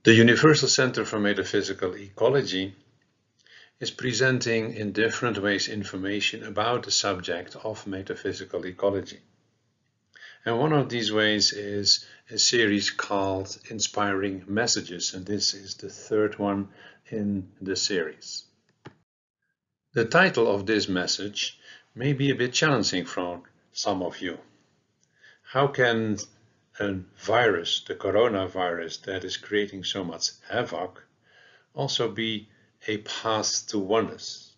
The Universal Center for Metaphysical Ecology is presenting in different ways information about the subject of metaphysical ecology. And one of these ways is a series called Inspiring Messages, and this is the third one in the series. The title of this message may be a bit challenging for some of you. How can a virus, the coronavirus that is creating so much havoc, also be a path to oneness?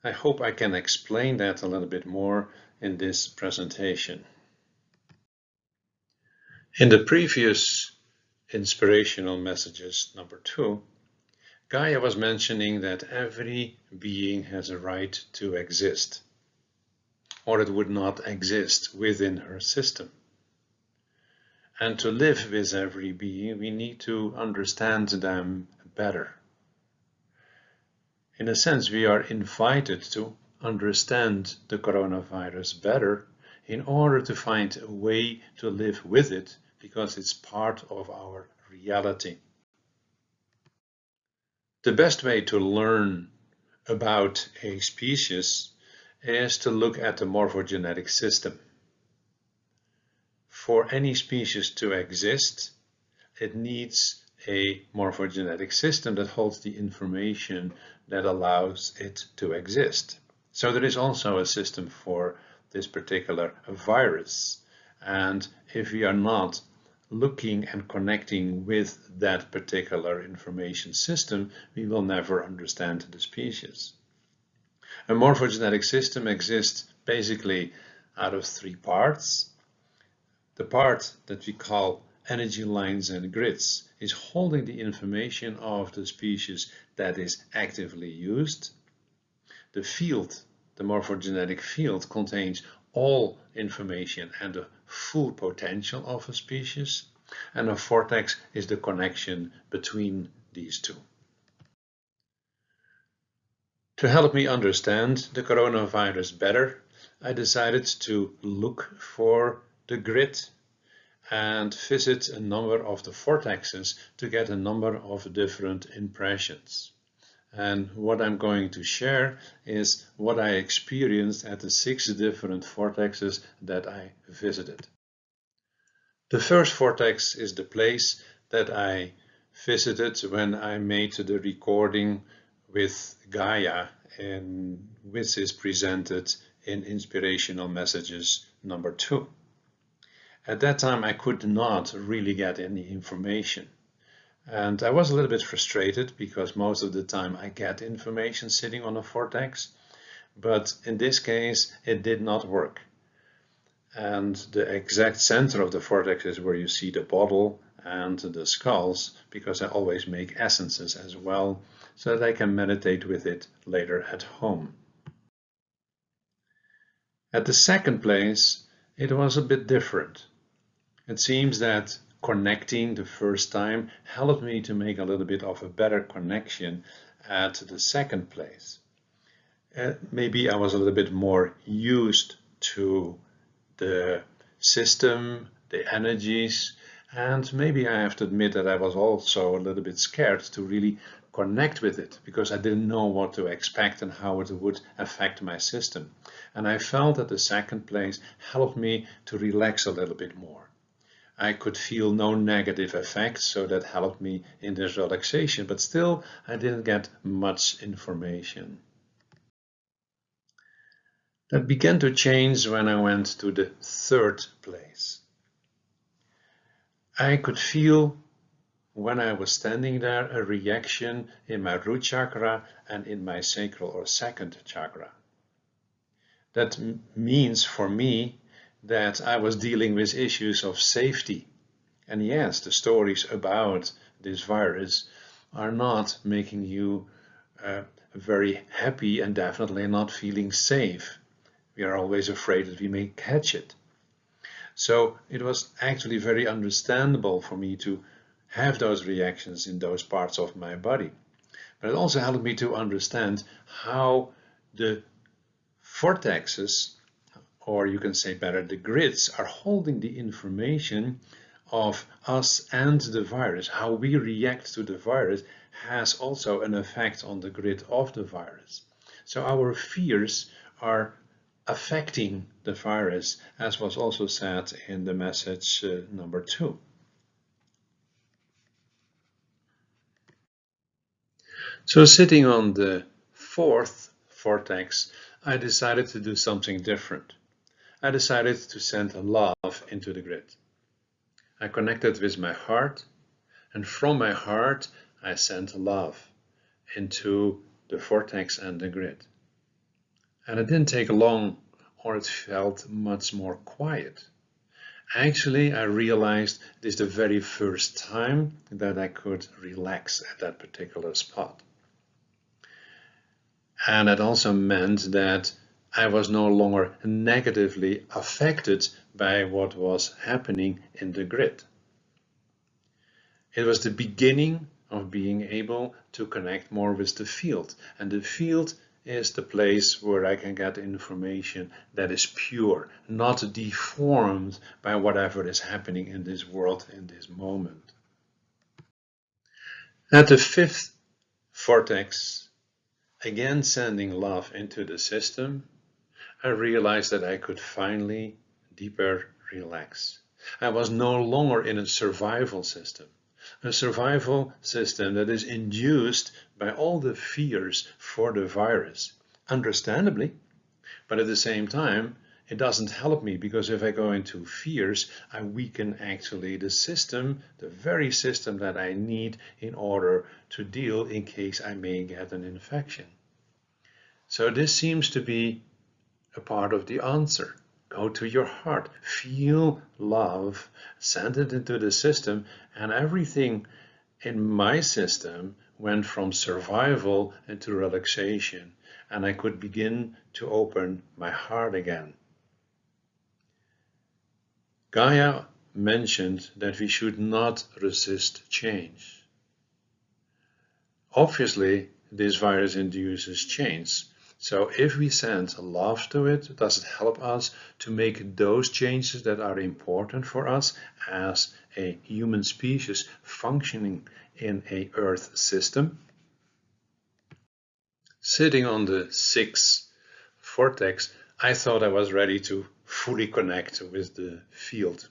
I hope I can explain that a little bit more in this presentation. In the previous inspirational messages, number 2, Gaia was mentioning that every being has a right to exist, or it would not exist within her system. And to live with every being, we need to understand them better. In a sense, we are invited to understand the coronavirus better in order to find a way to live with it, because it's part of our reality. The best way to learn about a species is to look at the morphogenetic system. For any species to exist, it needs a morphogenetic system that holds the information that allows it to exist. So there is also a system for this particular virus. And if we are not looking and connecting with that particular information system, we will never understand the species. A morphogenetic system exists basically out of 3 parts. The part that we call energy lines and grids is holding the information of the species that is actively used. The field, the morphogenetic field, contains all information and the full potential of a species, and a vortex is the connection between these two. To help me understand the coronavirus better, I decided to look for the grid and visit a number of the vortexes to get a number of different impressions. And what I'm going to share is what I experienced at the 6 different vortexes that I visited. The first vortex is the place that I visited when I made the recording with Gaia, and which is presented in Inspirational Messages number 2. At that time I could not really get any information. And I was a little bit frustrated because most of the time I get information sitting on a vortex, but in this case it did not work. And the exact center of the vortex is where you see the bottle and the skulls, because I always make essences as well, so that I can meditate with it later at home. At the second place, it was a bit different. It seems that connecting the first time helped me to make a little bit of a better connection at the second place. Maybe I was a little bit more used to the system, the energies, and maybe I have to admit that I was also a little bit scared to really connect with it, because I didn't know what to expect and how it would affect my system. And I felt that the second place helped me to relax a little bit more. I could feel no negative effects, so that helped me in this relaxation, but still I didn't get much information. That began to change when I went to the third place. I could feel, when I was standing there, a reaction in my root chakra and in my sacral or second chakra. That means for me that I was dealing with issues of safety. And yes, the stories about this virus are not making you very happy and definitely not feeling safe. We are always afraid that we may catch it. So it was actually very understandable for me to have those reactions in those parts of my body. But it also helped me to understand how the vortexes, or you can say better, the grids, are holding the information of us and the virus, how we react to the virus, has also an effect on the grid of the virus. So our fears are affecting the virus, as was also said in the message number 2. So sitting on the 4th vortex, I decided to do something different. I decided to send love into the grid. I connected with my heart, and from my heart I sent love into the vortex and the grid. And it didn't take long, or it felt much more quiet. Actually, I realized it is the very first time that I could relax at that particular spot. And it also meant that I was no longer negatively affected by what was happening in the grid. It was the beginning of being able to connect more with the field. And the field is the place where I can get information that is pure, not deformed by whatever is happening in this world in this moment. At the 5th vortex, again sending love into the system, I realized that I could finally deeper relax. I was no longer in a survival system that is induced by all the fears for the virus, understandably, but at the same time, it doesn't help me, because if I go into fears, I weaken actually the system, the very system that I need in order to deal in case I may get an infection. So this seems to be a part of the answer. Go to your heart, feel love, send it into the system, and everything in my system went from survival into relaxation, and I could begin to open my heart again. Gaia mentioned that we should not resist change. Obviously, this virus induces change. So if we send love to it, does it help us to make those changes that are important for us as a human species functioning in a Earth system? Sitting on the 6th vortex, I thought I was ready to fully connect with the field.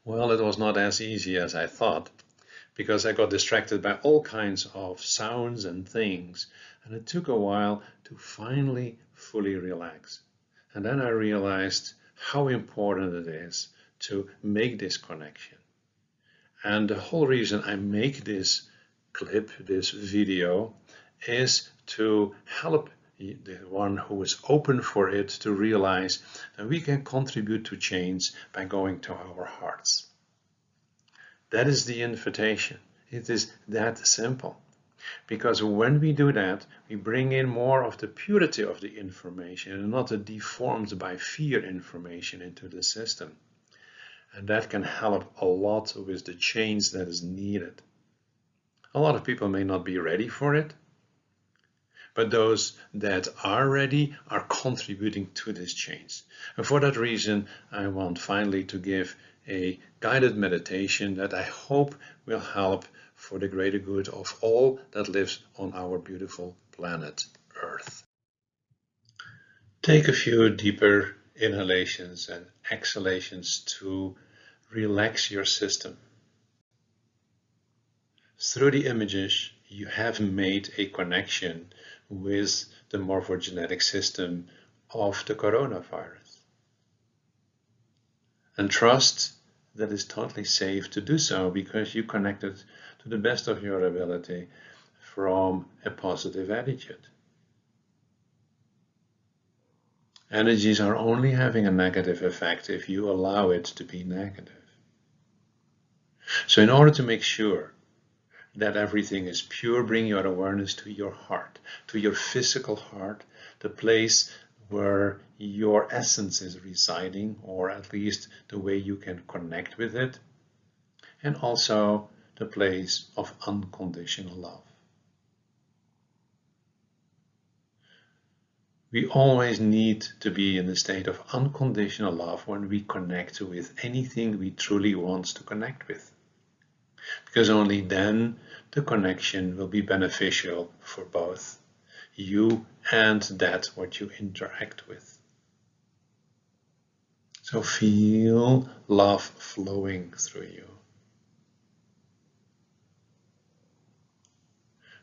Well, it was not as easy as I thought, because I got distracted by all kinds of sounds and things, and it took a while to finally fully relax. And then I realized how important it is to make this connection. And the whole reason I make this clip, this video, is to help the one who is open for it to realize that we can contribute to change by going to our hearts. That is the invitation. It is that simple. Because when we do that, we bring in more of the purity of the information and not the deformed by fear information into the system. And that can help a lot with the change that is needed. A lot of people may not be ready for it, but those that are ready are contributing to this change. And for that reason, I want finally to give a guided meditation that I hope will help for the greater good of all that lives on our beautiful planet Earth. Take a few deeper inhalations and exhalations to relax your system. Through the images, you have made a connection with the morphogenetic system of the coronavirus. And trust that it's totally safe to do so, because you connected to the best of your ability from a positive attitude. Energies are only having a negative effect if you allow it to be negative. So in order to make sure that everything is pure, bring your awareness to your heart, to your physical heart, the place where your essence is residing, or at least the way you can connect with it, and also the place of unconditional love. We always need to be in a state of unconditional love when we connect with anything we truly want to connect with. Because only then the connection will be beneficial for both you and that what you interact with. So feel love flowing through you.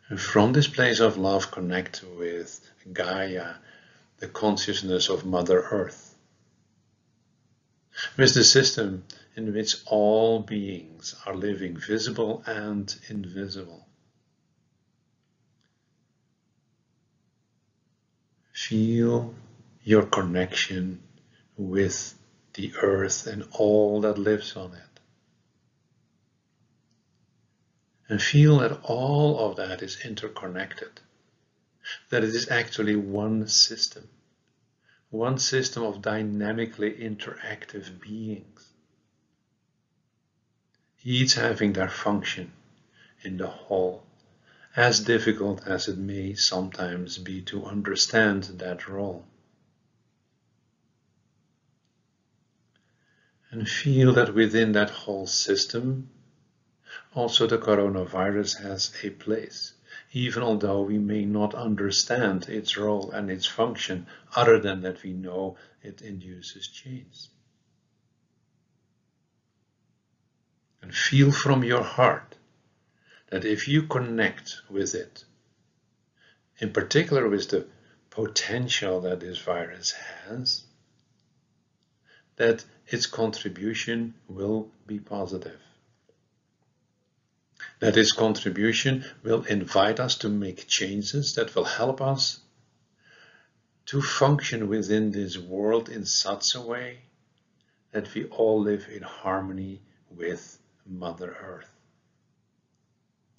And from this place of love, connect with Gaia, the consciousness of Mother Earth, with the system in which all beings are living, visible and invisible. Feel your connection with the earth and all that lives on it. And feel that all of that is interconnected, that it is actually one system of dynamically interactive beings, each having their function in the whole, as difficult as it may sometimes be to understand that role. And feel that within that whole system, also the coronavirus has a place, even although we may not understand its role and its function, other than that we know it induces change. And feel from your heart that if you connect with it, in particular with the potential that this virus has, that its contribution will be positive. That its contribution will invite us to make changes that will help us to function within this world in such a way that we all live in harmony with Mother Earth.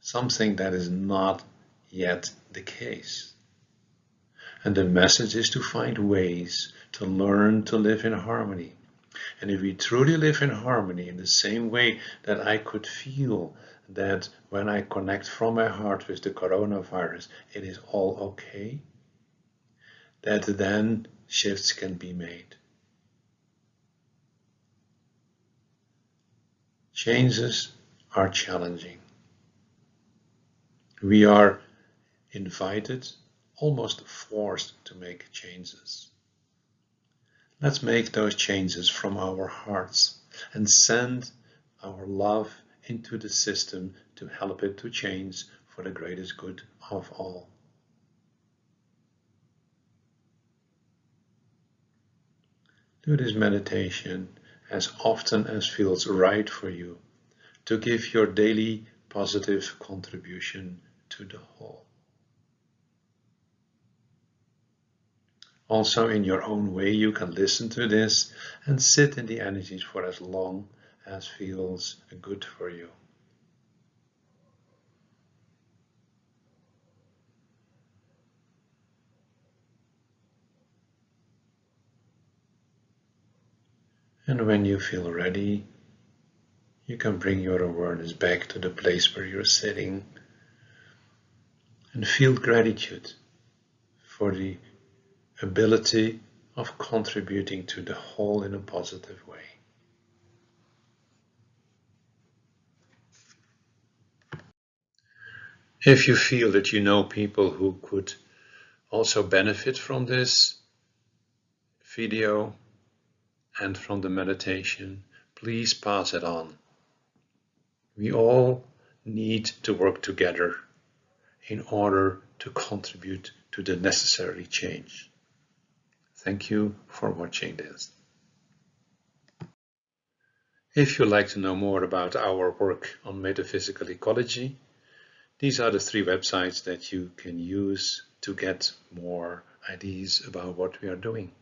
Something that is not yet the case. And the message is to find ways to learn to live in harmony. And if we truly live in harmony in the same way that I could feel that when I connect from my heart with the coronavirus, it is all okay, that then shifts can be made. Changes are challenging. We are invited, almost forced to make changes. Let's make those changes from our hearts and send our love into the system to help it to change for the greatest good of all. Do this meditation as often as feels right for you to give your daily positive contribution to the whole. Also, in your own way, you can listen to this and sit in the energies for as long as feels good for you. And when you feel ready, you can bring your awareness back to the place where you're sitting and feel gratitude for the ability of contributing to the whole in a positive way. If you feel that you know people who could also benefit from this video and from the meditation, please pass it on. We all need to work together in order to contribute to the necessary change. Thank you for watching this. If you'd like to know more about our work on metaphysical ecology, these are the 3 websites that you can use to get more ideas about what we are doing.